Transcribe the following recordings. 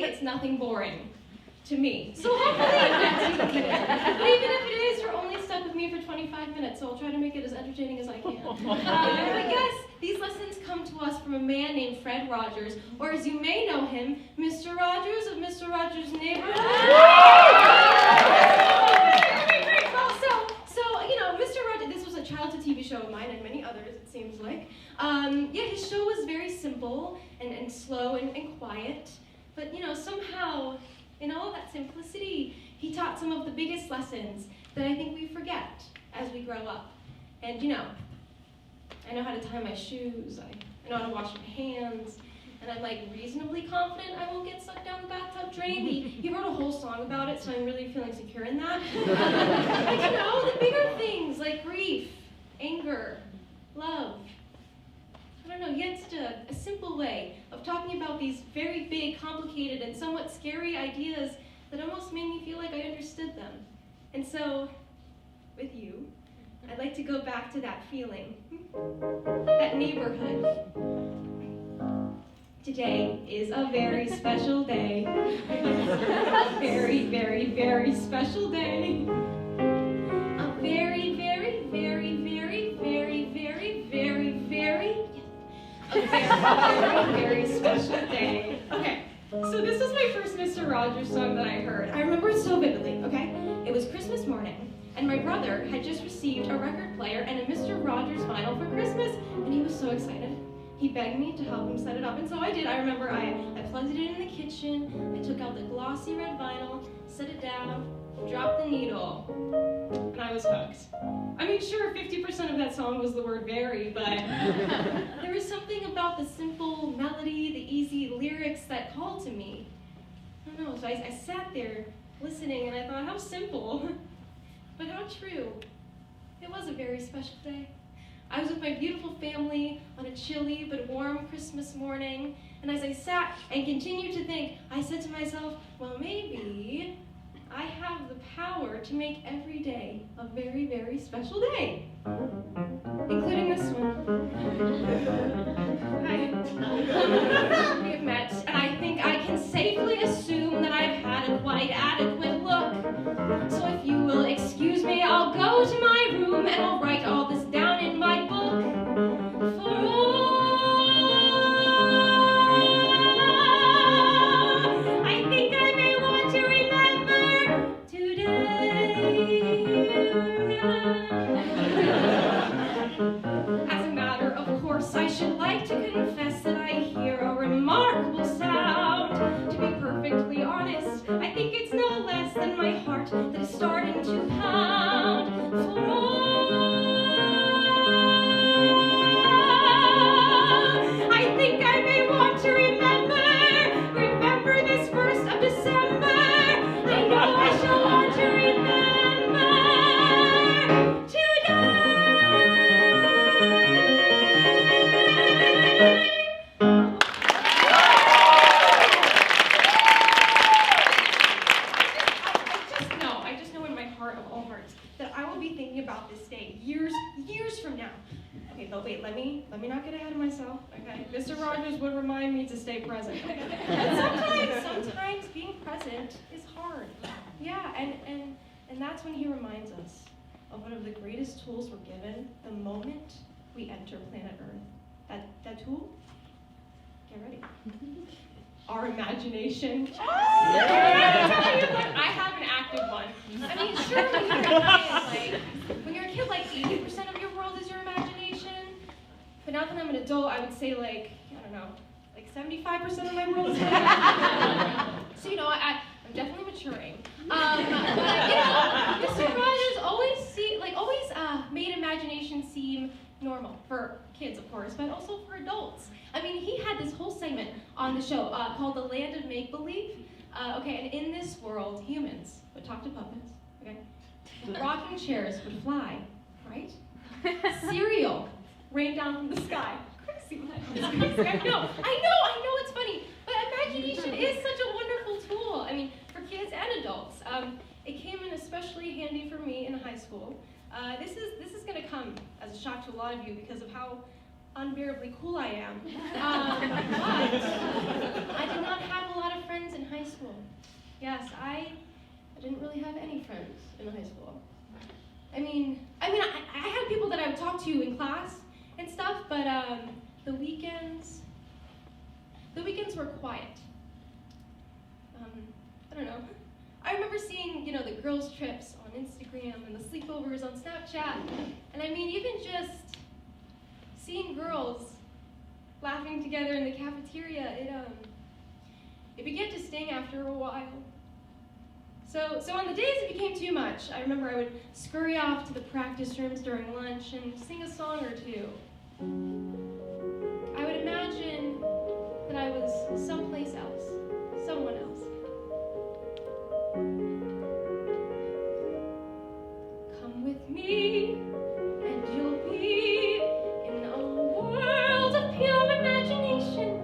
Thankfully, it's nothing boring to me. So hopefully it gets you there. But even if it is, you're only stuck with me for 25 minutes, so I'll try to make it as entertaining as I can. But yes, these lessons come to us from a man named Fred Rogers, or as you may know him, Mr. Rogers of Mr. Rogers' Neighborhood. Great. Well, so you know, Mr. Rogers, this was a childhood TV show of mine and many others, it seems like. Yeah, his show was very simple and slow and quiet, but you know, somehow, in all that simplicity, he taught some of the biggest lessons that I think we forget as we grow up. And you know, I know how to tie my shoes, I know how to wash my hands, and I'm like reasonably confident I won't get sucked down the bathtub drain. He wrote a whole song about it, so I'm really feeling secure in that. But you know, the bigger things like grief, anger, love. I don't know, he had such a simple way of talking about these very big, complicated, and somewhat scary ideas that almost made me feel like I understood them. And so, with you, I'd like to go back to that feeling, that neighborhood. Today is a very special day. A very, very, very special day. A very, very, very, very, very, very, very, very, a very, very, very special day. Okay, so this was my first Mr. Rogers song that I heard. I remember it so vividly, okay? It was Christmas morning, and my brother had just received a record player and a Mr. Rogers vinyl for Christmas, and he was so excited. He begged me to help him set it up, and so I did. I remember I plugged it in the kitchen, I took out the glossy red vinyl, set it down, dropped the needle, and I was hooked. I mean, sure, 50% of that song was the word very, but there was something about the simple melody, the easy lyrics that called to me. I don't know, so I sat there listening, and I thought, how simple, but how true. It was a very special day. I was with my beautiful family on a chilly but warm Christmas morning, and as I sat and continued to think, I said to myself, well, maybe I have the power to make every day a very, very special day, including this one. Hi. We have met, and I think I can safely assume that I've had a quite adequate look. So if you will excuse me, I'll go to my room and I'll write all this down in my book. For I think I may want to remember today. As a matter of course, I should like to confess that I hear a remarkable sound. To be perfectly honest, I think it's no less than my heart that is starting to pound. For I think I may want to remember this 1st of December. I know I shall want to remember today. I just know in my heart of all hearts that I will be thinking about this day years from now. Okay, but wait, let me not get ahead of myself, okay? Mr. Rogers would remind me to stay present. But sometimes being present is hard. Yeah, and that's when he reminds us of one of the greatest tools we're given the moment we enter planet Earth. That tool? Get ready. Our imagination. Oh! I have an active one. I mean, sure, when you're a kid, like 80% of your world is your imagination. But now that I'm an adult, I would say like 75% of my world is my imagination. So you know, I'm definitely maturing. But you know, Mr. Rogers always made imagination seem normal for kids, of course, but also for adults. I mean, he had this whole segment on the show called The Land of Make-Believe. Okay, and in this world, humans would talk to puppets, okay? Rocking chairs would fly, right? Cereal rained down from the sky. Crazy, I know, it's funny, but imagination is such a wonderful tool. I mean, for kids and adults. It came in especially handy for me in high school. This is going to come as a shock to a lot of you because of how unbearably cool I am. But I did not have a lot of friends in high Yes, I didn't really have any friends in high school. I mean, I had people that I would talk to in class and stuff, but the weekends were quiet. I don't know. I remember seeing, the girls' trips on Instagram and the sleepovers on Snapchat, and I mean, even just seeing girls laughing together in the cafeteria, it began to sting after a while. So on the days it became too much, I remember I would scurry off to the practice rooms during lunch and sing a song or two. I would imagine that I was someplace else, someone else. Come with me, and you'll be in a world of pure imagination.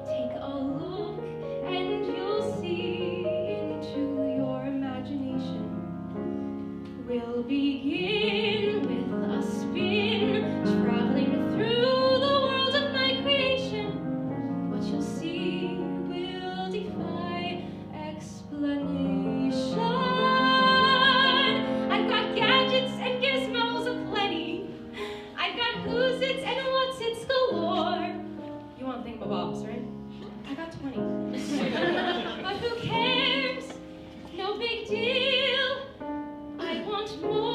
Take a look, and you'll see into your imagination. We'll begin with a spin, traveling through the world of my creation. What you'll see will defy explanation. I've got gadgets and gizmos aplenty. I've got who's its and what's its galore. You want thingamabobs, right? I got 20. But who cares? No big deal. I want more.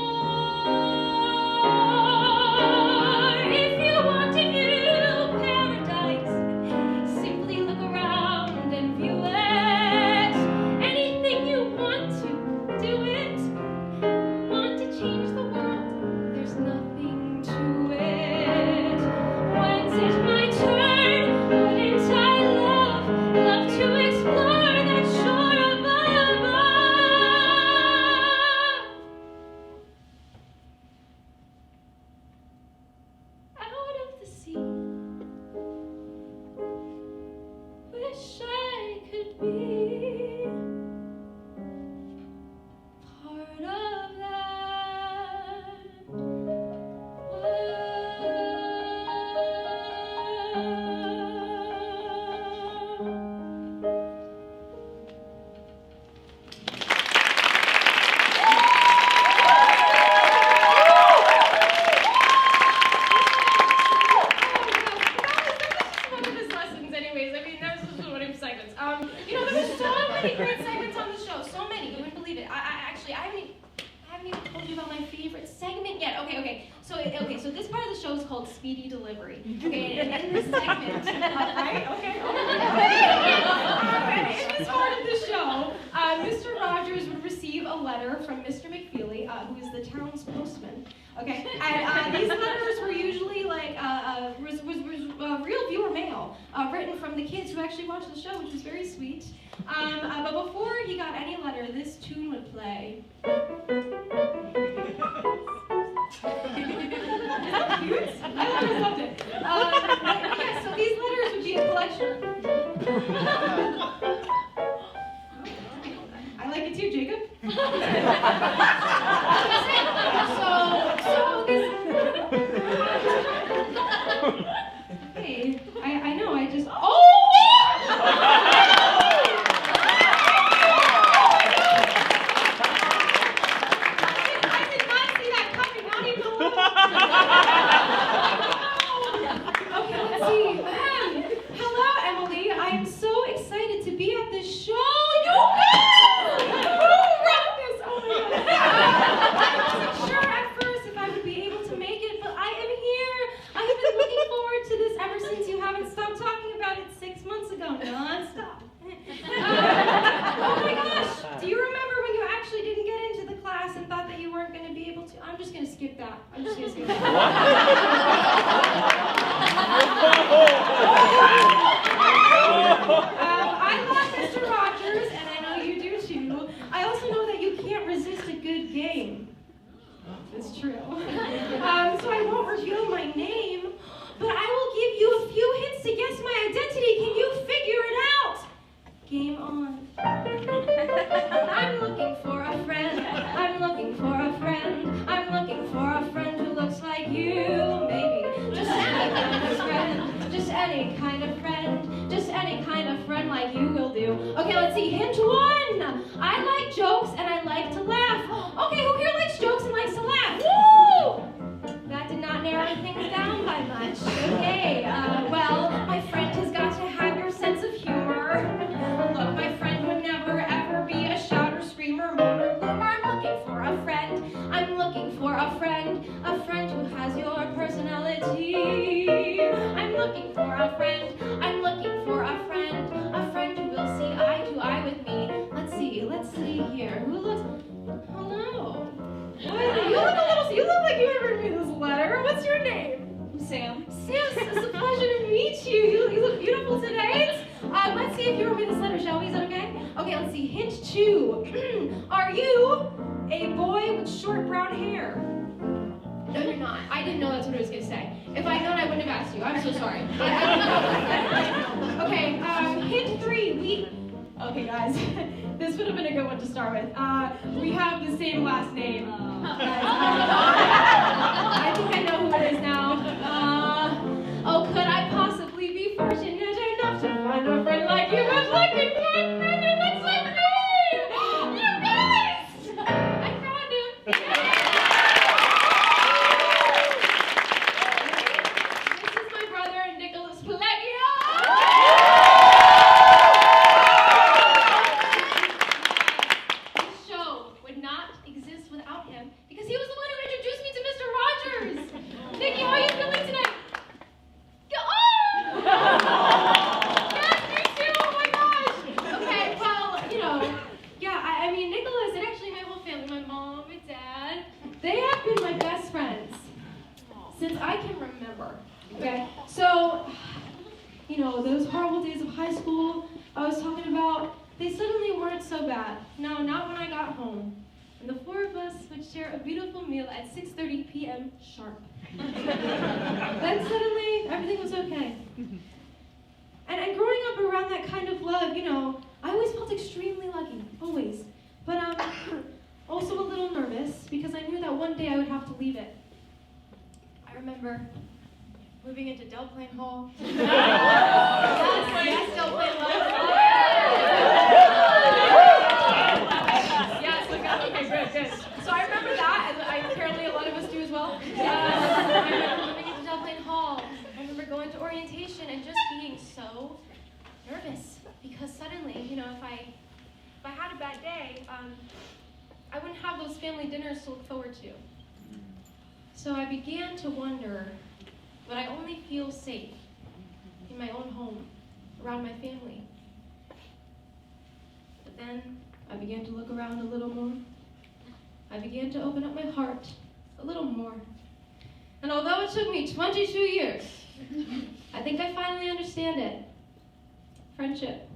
If you want to view paradise, simply look around and view it. Anything you want to, do it. Want to change the world? There's nothing to it. When's it my turn? Wouldn't I love to explore that shore above? Out of the sea, wish I could be part of that one of his lessons anyways. I mean, that was just one of his segments. There were so many great segments on the show. So many. You wouldn't believe it. I haven't even told you about my favorite segment yet. Okay. So this part of the show is called Speedy Delivery. Okay, and in this segment, right? Okay. And in this part of the show, Mr. Rogers would receive a letter from Mr. McFeely, who is the town's postman. Okay, and these letters were usually like was real viewer mail, written from the kids who actually watched the show, which was very sweet. But before he got any letter, this tune would play. Is that cute? I always loved it. Yeah, so these letters would be a collection. I like it too, Jacob. Hey, I know, I just. Oh! I did not see that coming, not even a little. Okay, let's see. Hello, Emily. I am so excited to be at this show. You guys! Who wrote this? Oh my God. I wasn't sure at first if I would be able to make it, but I am here. I have been looking forward to this ever since you haven't stopped talking about it 6 months ago, non-stop. Oh my gosh, do you remember when you actually didn't get into the class and thought that you weren't going to be able to? I'm just going to skip that. I'm I love Mr. Rogers, and I know you do too. I also know that you can't resist a good game. It's true. So I won't reveal my name, but I will give you a few hints to guess my identity. Can you figure it out? Game on. I'm looking for a friend. I'm looking for a friend. I'm looking for a friend who looks like you. Maybe just any kind of friend. Just any kind of friend. Just any kind of friend like you will do. Okay, let's see. Hint 1. I like jokes and I like to laugh. Okay, who here likes jokes and likes to laugh? Woo! That did not narrow things down by much. Okay, well, my friend has got to have your sense of humor. Look, my friend would never ever be a shouter, screamer, moaner, loomer. I'm looking for a friend. I'm looking for a friend who has your personality. I'm looking for a friend. I'm looking for a friend who will see eye to eye with me. Let's see here. Who looks? Hello. You look like you ever read this letter. What's your name? Sam. Sam, it's a pleasure to meet you. You look beautiful today. Let's see if you read this letter, shall we? Is that okay? Okay, let's see. Hint 2. Are you a boy with short brown hair? No, you're not. I didn't know that's what it was going to say. If I'd known, I wouldn't have asked you. I'm so sorry. Okay, hint 3. Okay, guys, this would have been a good one to start with. We have the same last name. I think I know who it is now. Could I possibly be fortunate enough to find a friend like you was looking for a friend who looks like me? You guys! I found him. This is my brother, Nicholas Pellecchia. This show would not exist without him because he was the one who introduced me to Mr. Rogers. Nikki, how are you feeling tonight? Yes, me too. Oh my gosh. Okay, well, I mean, Nicholas and actually my whole family, my mom, my dad, they have been my best friends since I can remember. Okay, so, those horrible days of high school I was talking about, they suddenly weren't so bad. No, not when I got home. And the 4 of us would share a beautiful meal at 6:30 p.m. sharp. Then suddenly, everything was okay. And growing up around that kind of love, I always felt extremely lucky, always. But also a little nervous because I knew that one day I would have to leave it. I remember moving into Del Plain Hall. Yes, Del Plain Hall. Yes, okay, good. So I remember that, as apparently a lot of us do as well. I remember moving into Del Plain Hall. I remember going to orientation and just being so nervous because suddenly, if I had a bad day, I wouldn't have those family dinners to look forward to. So I began to wonder, would I only feel safe in my own home, around my family? But then I began to look around a little more. I began to open up my heart a little more. And although it took me 22 years, I think I finally understand it. Friendship.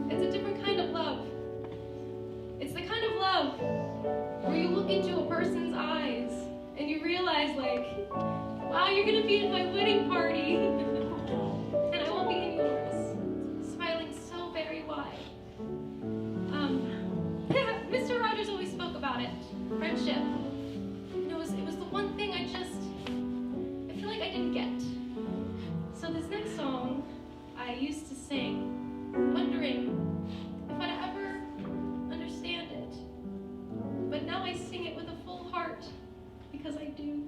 It's a different kind of love. It's the kind of love where you look into a person's eyes and you realize, wow, you're gonna be in my wedding party, and I will be in yours, smiling so very wide. Mr. Rogers always spoke about it, friendship. It was the one thing I feel like I didn't get. So this next song I used to sing, wondering if I'd ever understand it. But now I sing it with a full heart, because I do.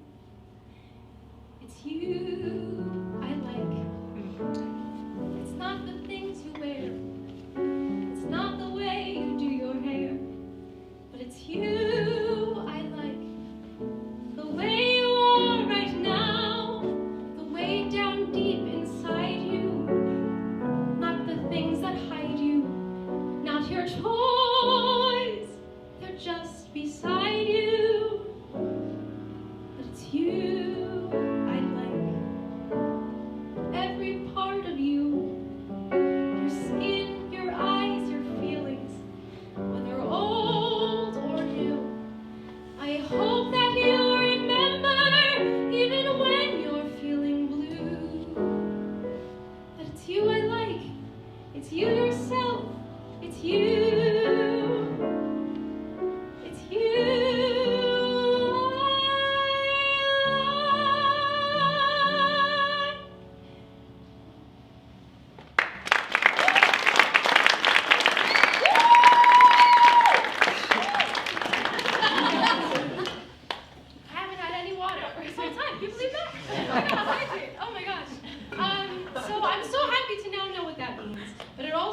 It's you I like. It's not the things you wear. It's not the way you do your hair. But it's you I like. The way you are right now. The way down deep inside you. Not the things that hide you. Not your toys. They're just beside you. But it's you I like. Every part of you. Your skin, your eyes, your feelings. Whether old or new. I hope that you remember, even when you're feeling blue. That it's you I like. It's you yourself. It's you. It's you I like.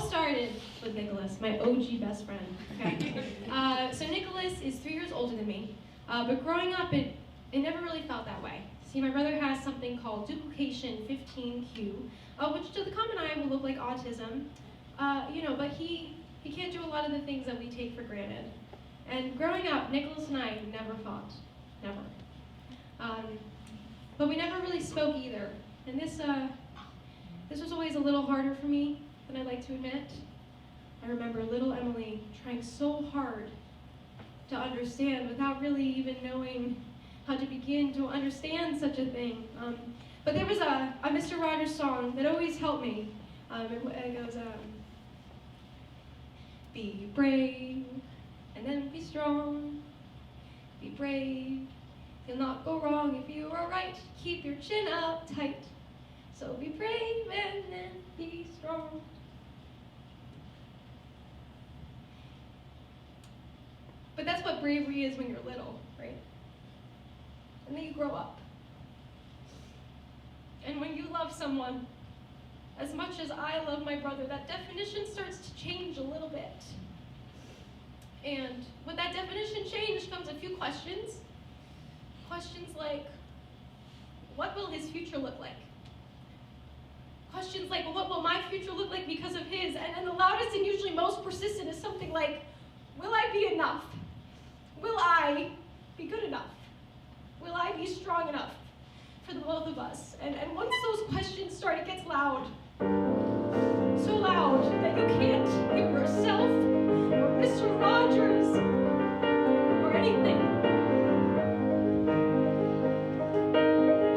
started with Nicholas, my OG best friend. Okay. So Nicholas is 3 years older than me, but growing up, it never really felt that way. See, my brother has something called duplication 15q, which to the common eye will look like autism, but he can't do a lot of the things that we take for granted. And growing up, Nicholas and I never fought, never. But we never really spoke either. And this was always a little harder for me than I'd like to admit. I remember little Emily trying so hard to understand without really even knowing how to begin to understand such a thing. But there was a Mr. Rogers song that always helped me. It goes, be brave, and then be strong. Be brave, you'll not go wrong if you are right. Keep your chin up tight. So be brave and then be strong. But that's what bravery is when you're little, right? And then you grow up. And when you love someone, as much as I love my brother, that definition starts to change a little bit. And with that definition change comes a few questions. Questions like, what will his future look like? Questions like, well, what will my future look like because of his? And the loudest and usually most persistent is something like, will I be enough? Will I be good enough? Will I be strong enough for the both of us? And once those questions start, it gets loud. So loud that you can't hear yourself or Mr. Rogers or anything.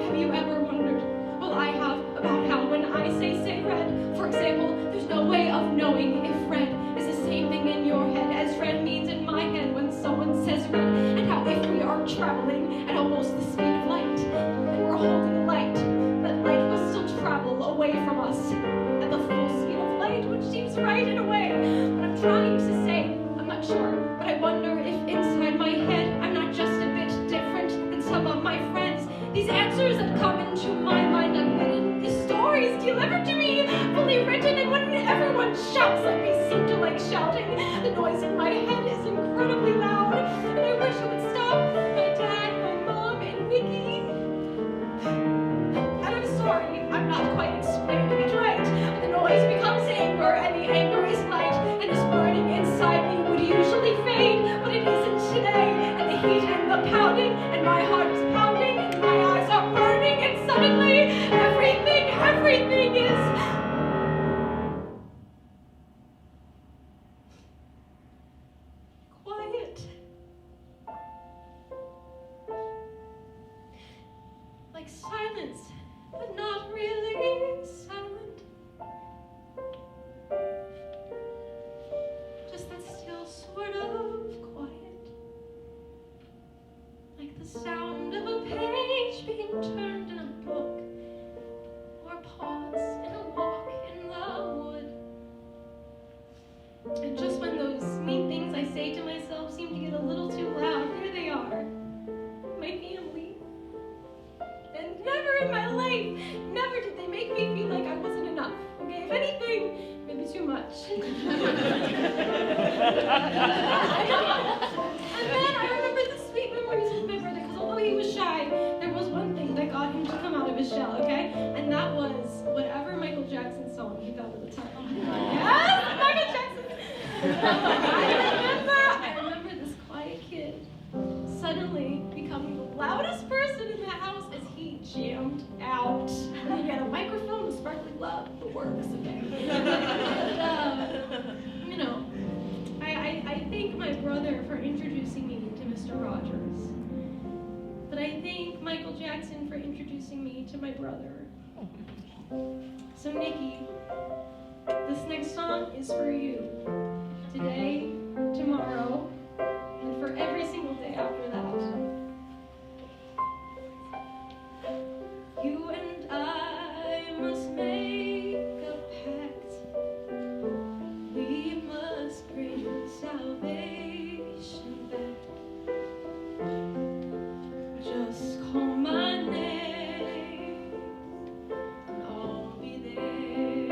Have you ever wondered, well, I have, about how when I say red, for example, there's no way of knowing if red is the same thing in your head as red means in my head when someone says red, and how if we are traveling at almost the speed of light, and we're holding a light, that light will still travel away from us at the full speed of light, which seems right in a way. But I'm trying to say, I'm not sure, but I wonder if inside my head I'm not just a bit different than some of my friends. These answers that come into my mind unwritten, these stories delivered to me, fully written, and when everyone shouts like they seem to like shouting, the noise in my head is incredibly loud, and I wish it would stop. My dad, my mom, and Nikki. And I'm sorry, I'm not quite explaining it right, but the noise becomes anger, and the anger is light, and this burning inside me would usually fade, but it isn't today, and the heat and the pounding, and my heart is pounding, and my eyes are burning, and suddenly everything is quiet. Like silence, but not really silent. Just that still sort of quiet. Like the sound of a page being turned in a book, or a pause in a walk in the wood. And just when those mean things I say to myself seem to get a little too loud, there they are, my family. And never in my life, never did they make me feel like I wasn't enough. Okay, if anything, maybe too much. And then I remember the sweet memories with my brother, because although he was shy, there was one thing that got him to come out of his shell, okay? And that was whatever Michael Jackson song he got at the time. Yes, Michael Jackson! I remember this quiet kid suddenly becoming the loudest person in the house as he jammed out. And he had a microphone with sparkling love, the works, okay? And, I thank my brother for introducing me to Mr. Rogers. But I thank Michael Jackson for introducing me to my brother. So Nikki, this next song is for you. Today, tomorrow, and for every single day after that. You and I must make a pact. We must bring salvation back. Just call my name, and I'll be there.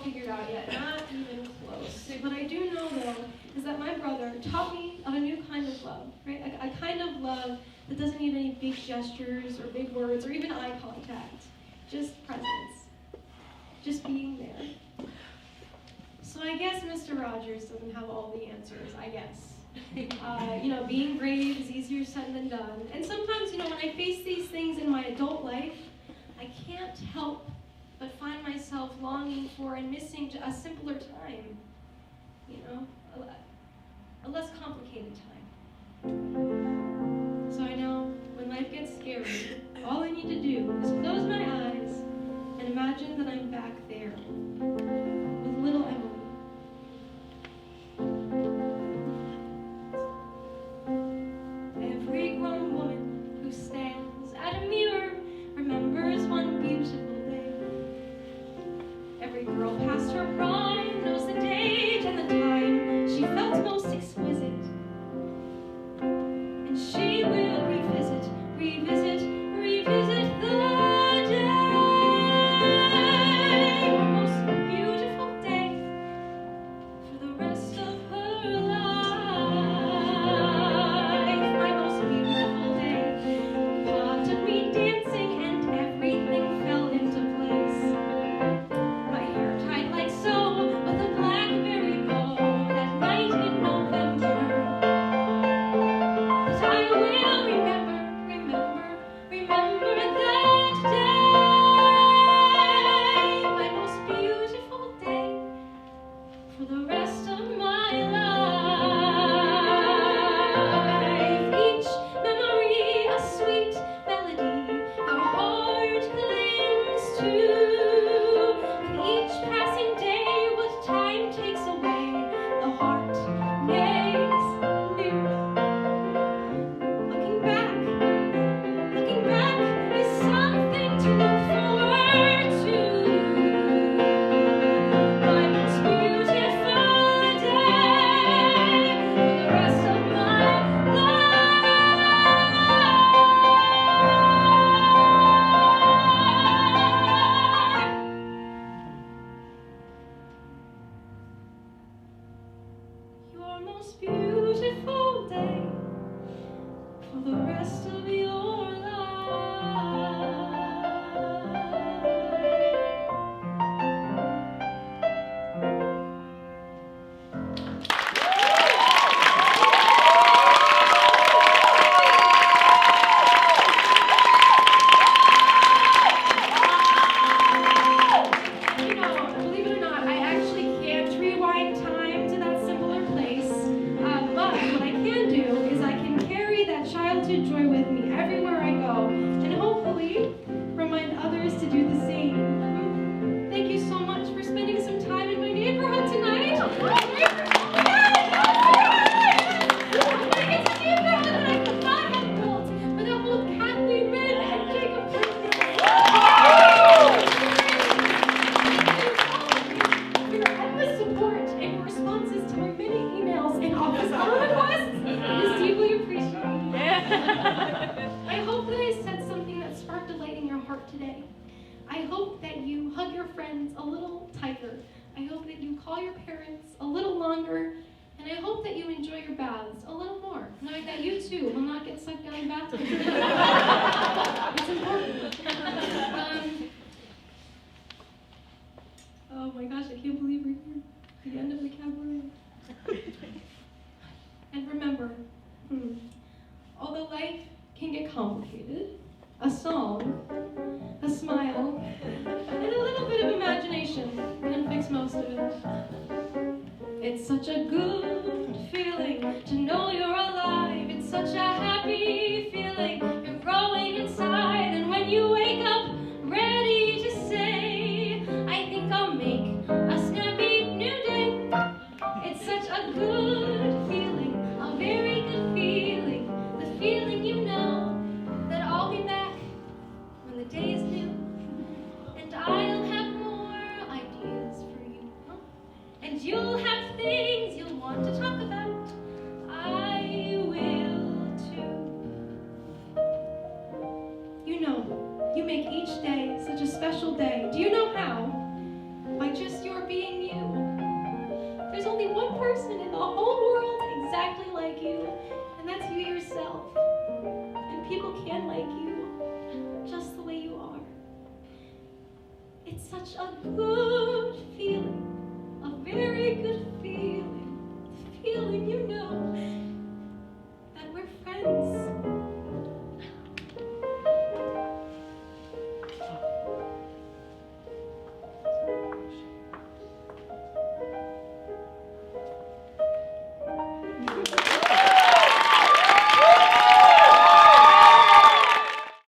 figured out yet, not even close. What I do know, though, is that my brother taught me of a new kind of love, right? A kind of love that doesn't need any big gestures or big words or even eye contact. Just presence. Just being there. So I guess Mr. Rogers doesn't have all the answers, I guess. Being brave is easier said than done. And sometimes, when I face these things in my adult life, I can't help but find myself longing for and missing a simpler time. A less complicated time. So I know when life gets scary, all I need to do is close my eyes and imagine that I'm back there with little Emily. Every grown woman who stands at a mirror remembers one beautiful day. Every girl past her prime knows the date and the time she felt most exquisite. And she will revisit the day, her most beautiful day, for the rest of her life. My most beautiful day. God took me dancing and everything fell into place. My hair tied like so with a blackberry bow that night in November. But I will remember that day. My most beautiful day for the rest of my life. Each memory a sweet melody your heart clings to. With each passing day, what time takes away, the heart makes new. Looking back is something to look forward to. My most beautiful day for the rest of my life. Your most beautiful day for the rest of your life. Believe it or not, I actually can't rewind time to that simpler place. But what I can do is I can carry that childhood joy with me everywhere I go, and hopefully remind others to do the same. Thank you so much for spending some time in my neighborhood tonight. It's a neighborhood that I could not have built without both Kathleen, Wrinn, and Jacob Kerzner. For your endless support and your responses to my many emails and office hour requests. It is deeply appreciated. I hope that I said something that sparked a light in your heart today. I hope that you hug your friends a little tighter. I hope that you call your parents a little longer. And I hope that you enjoy your baths a little more, knowing that you too will not get sucked down in bathtub. It's important. Oh my gosh, I can't believe we're here. The end of the cabaret. And remember, although life can get complicated, a song, a smile, and a little bit of imagination can fix most of it. It's such a good feeling to know you're alive. It's such a happy feeling you're growing inside. And when you wake up ready to say, I think I'll make a snappy new day. It's such a good feeling, a very good feeling. The feeling you know that I'll be back when the day is new. And I'll have more ideas for you. And you'll have things you'll want to talk about. I will too. You make each day such a special day. Do you know how? By just your being It's such a good feeling, a very good feeling, the feeling you know that we're friends.